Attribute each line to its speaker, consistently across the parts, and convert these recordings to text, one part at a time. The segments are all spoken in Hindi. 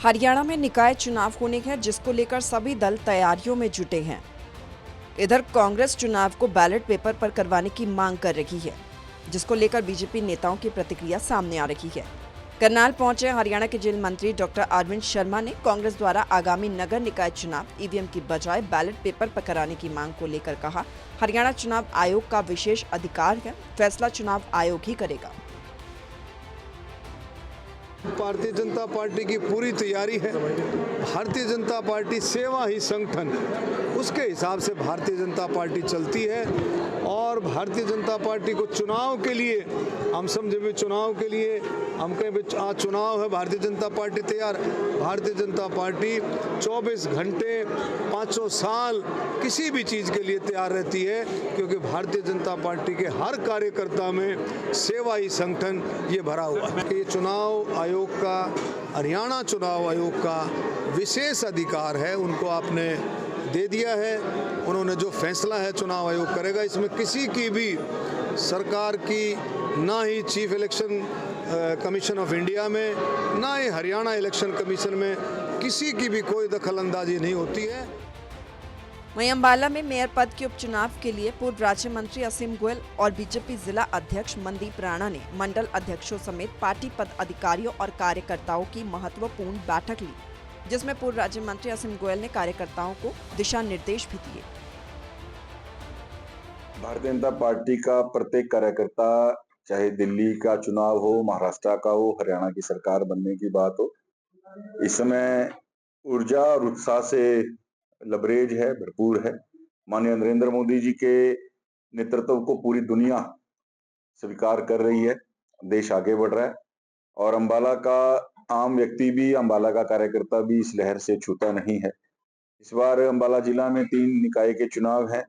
Speaker 1: हरियाणा में निकाय चुनाव होने हैं, जिसको लेकर सभी दल तैयारियों में जुटे हैं। इधर कांग्रेस चुनाव को बैलेट पेपर पर करवाने की मांग कर रही है, जिसको लेकर बीजेपी नेताओं की प्रतिक्रिया सामने आ रही है। करनाल पहुंचे हरियाणा के जेल मंत्री डॉक्टर अरविंद शर्मा ने कांग्रेस द्वारा आगामी नगर निकाय चुनाव ईवीएम की बजाय बैलेट पेपर पर कराने की मांग को लेकर कहा, हरियाणा चुनाव आयोग का विशेष अधिकार है, फैसला चुनाव आयोग ही करेगा।
Speaker 2: भारतीय जनता पार्टी की पूरी तैयारी है। भारतीय जनता पार्टी सेवा ही संगठन, उसके हिसाब से भारतीय जनता पार्टी चलती है। और भारतीय जनता पार्टी को चुनाव के लिए हम समझे भी चुनाव के लिए हम कहें भी आज चुनाव है, भारतीय जनता पार्टी तैयार। भारतीय जनता पार्टी 24 घंटे 500 साल किसी भी चीज़ के लिए तैयार रहती है, क्योंकि भारतीय जनता पार्टी के हर कार्यकर्ता में सेवा ही संगठन ये भरा हुआ है। ये चुनाव आयोग का, हरियाणा चुनाव आयोग का विशेष अधिकार है, उनको आपने दे दिया है। उन्होंने जो फैसला है चुनाव आयोग करेगा। इसमें किसी की भी सरकार की, ना ही chief election commission of India में, ना ही हरियाणा इलेक्शन कमीशन में किसी की भी कोई दखल अंदाजी नहीं होती है।
Speaker 1: वहीं अंबाला में मेयर पद के उपचुनाव के लिए पूर्व राज्य मंत्री असीम गोयल और बीजेपी जिला अध्यक्ष मनदीप राणा ने मंडल अध्यक्षों समेत पार्टी पदाधिकारियों और कार्यकर्ताओं की महत्वपूर्ण बैठक ली, जिसमें पूर्व राज्य मंत्री असीम गोयल ने कार्यकर्ताओं को दिशा निर्देश भी दिए।
Speaker 3: भारतीय जनता पार्टी का प्रत्येक कार्यकर्ता, चाहे दिल्ली का चुनाव हो, महाराष्ट्र का हो, हरियाणा की सरकार बनने की बात हो, इस समय ऊर्जा और उत्साह से लबरेज है, भरपूर है। माननीय नरेंद्र मोदी जी के नेतृत्व को पूरी दुनिया स्वीकार कर रही है, देश आगे बढ़ रहा है और अंबाला का आम व्यक्ति भी, अंबाला का कार्यकर्ता भी इस लहर से छूटा नहीं है। इस बार अंबाला जिला में 3 निकाय के चुनाव हैं।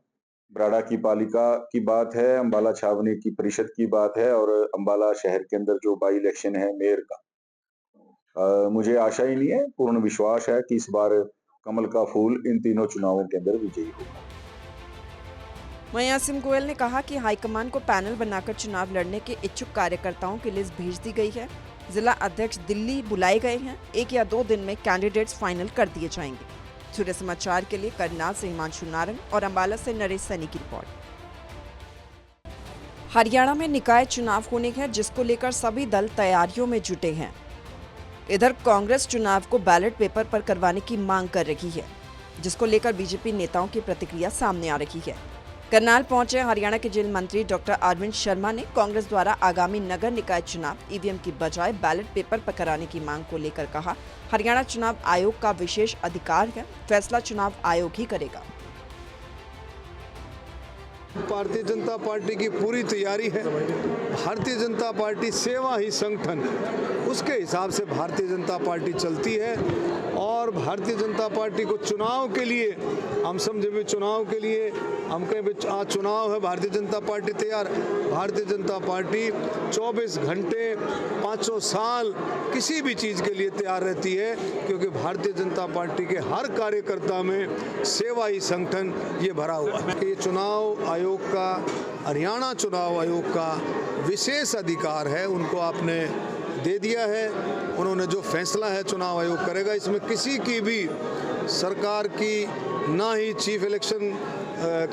Speaker 3: ब्राड़ा की पालिका की बात है, अंबाला छावनी की परिषद की बात है और अंबाला शहर के अंदर जो बाई इलेक्शन है मेयर का। मुझे आशा ही नहीं है, पूर्ण विश्वास है कि इस बार कमल का फूल इन तीनों चुनावों के अंदर विजयी होगा।
Speaker 1: वहीं असीम गोयल ने कहा कि हाईकमान को पैनल बनाकर चुनाव लड़ने के इच्छुक कार्यकर्ताओं की लिस्ट भेज दी गई है। जिला अध्यक्ष दिल्ली बुलाए गए हैं। 1 या 2 दिन में कैंडिडेट्स फाइनल कर दिए जाएंगे। सूर्य समाचार के लिए करनाल से हिमांशु नारंग और अंबाला से नरेश सैनी की रिपोर्ट। हरियाणा में निकाय चुनाव होने हैं, जिसको लेकर सभी दल तैयारियों में जुटे हैं। इधर कांग्रेस चुनाव को बैलेट पेपर पर करवाने की मांग कर रही है, जिसको लेकर बीजेपी नेताओं की प्रतिक्रिया सामने आ रही है। करनाल पहुंचे हरियाणा के जेल मंत्री डॉक्टर अरविंद शर्मा ने कांग्रेस द्वारा आगामी नगर निकाय चुनाव ईवीएम की बजाय बैलेट पेपर पर कराने की मांग को लेकर कहा, हरियाणा चुनाव आयोग का विशेष अधिकार है, फैसला चुनाव आयोग ही करेगा।
Speaker 2: भारतीय जनता पार्टी की पूरी तैयारी है। भारतीय जनता पार्टी सेवा ही संगठन, उसके हिसाब से भारतीय जनता पार्टी चलती है। और भारतीय जनता पार्टी को चुनाव के लिए हम समझे भी चुनाव के लिए हम कहें भी आज चुनाव है, भारतीय जनता पार्टी तैयार। भारतीय जनता पार्टी 24 घंटे 500 साल किसी भी चीज़ के लिए तैयार रहती है, क्योंकि भारतीय जनता पार्टी के हर कार्यकर्ता में सेवा ही संगठन ये भरा हुआ है। ये चुनाव आयोग का, हरियाणा चुनाव आयोग का विशेष अधिकार है, उनको आपने दे दिया है। उन्होंने जो फैसला है चुनाव आयोग करेगा। इसमें किसी की भी सरकार की, ना ही chief election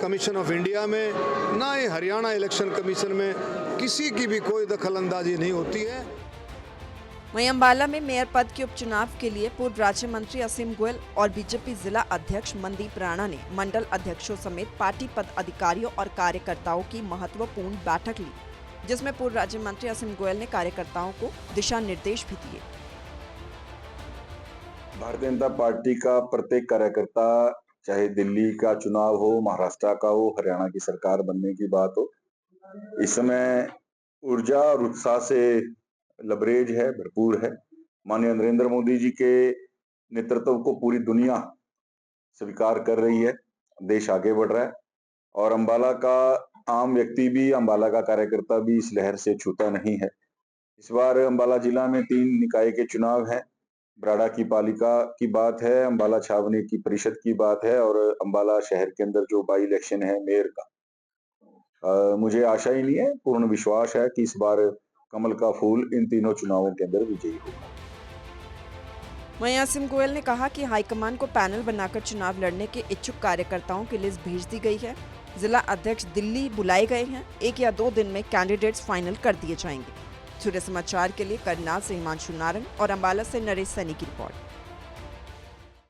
Speaker 2: commission of India में, ना ही हरियाणा इलेक्शन कमीशन में किसी की भी कोई दखल अंदाजी नहीं होती है।
Speaker 1: वहीं अंबाला में मेयर पद के उपचुनाव के लिए पूर्व राज्य मंत्री असीम गोयल और बीजेपी जिला अध्यक्ष मनदीप राणा ने मंडल अध्यक्षों समेत पार्टी पदाधिकारियों और कार्यकर्ताओं की महत्वपूर्ण बैठक ली, जिसमें पूर्व राज्य मंत्री असीम गोयल ने कार्यकर्ताओं को दिशा निर्देश भी दिए।
Speaker 3: भारतीय जनता पार्टी का प्रत्येक कार्यकर्ता, चाहे दिल्ली का चुनाव हो, महाराष्ट्र का हो, हरियाणा की सरकार बनने की बात हो, इस समय ऊर्जा और उत्साह से लबरेज है, भरपूर है। माननीय नरेंद्र मोदी जी के नेतृत्व को पूरी दुनिया स्वीकार कर रही है, देश आगे बढ़ रहा है और अंबाला का आम व्यक्ति भी, अंबाला का कार्यकर्ता भी इस लहर से छूटा नहीं है। इस बार अंबाला जिला में 3 निकाय के चुनाव हैं। ब्राड़ा की पालिका की बात है, अंबाला छावनी की परिषद की बात है और अंबाला शहर के अंदर जो बाई इलेक्शन है मेयर का। मुझे आशा ही नहीं है, पूर्ण विश्वास है कि इस बार कमल का फूल इन तीनों चुनावों के अंदर विजयी होगा।
Speaker 1: वहीं असीम गोयल ने कहा कि हाईकमान को पैनल बनाकर चुनाव लड़ने के इच्छुक कार्यकर्ताओं की लिस्ट भेज दी गई है। जिला अध्यक्ष दिल्ली बुलाए गए हैं। 1 या 2 दिन में कैंडिडेट्स फाइनल कर दिए जाएंगे। सूर्य समाचार के लिए करनाल से हिमांशु नारंग और अंबाला से नरेश सैनी की रिपोर्ट।